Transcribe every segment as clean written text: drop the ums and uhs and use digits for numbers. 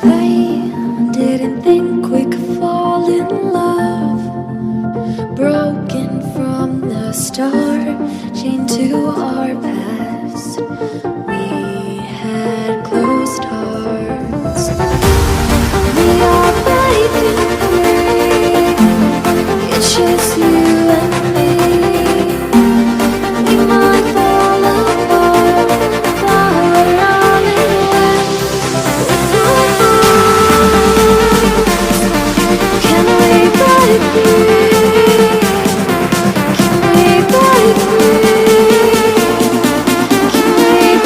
They didn't think we could fall in love. Broken from the start, chained to our past. We had closed hearts. We are breaking free. It's just you and me. We might fall apart, but we're all in love with our hearts. Can we break free? Can we break free? Can we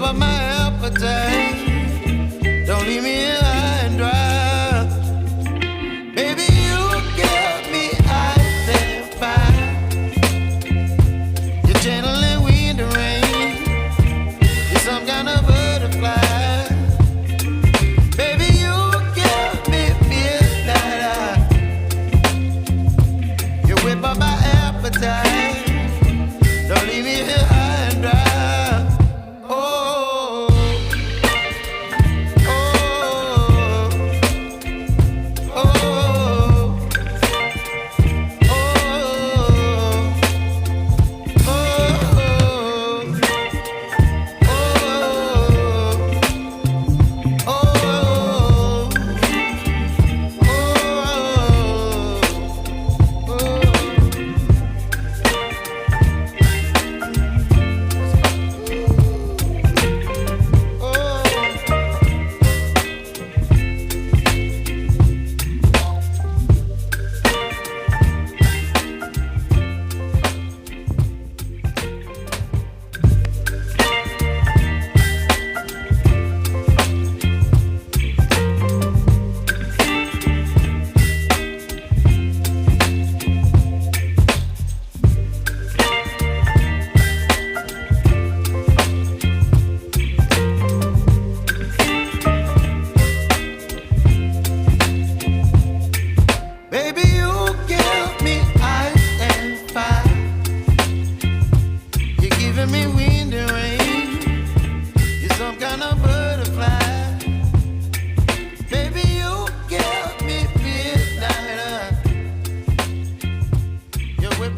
up my appetite. Don't leave me here high and dry. Baby, you give me ice and fire. You're channeling wind and rain. You're some kind of butterfly. Baby, you give me midnight. You whip up my appetite. Don't leave me here high and dry.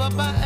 Bye-bye.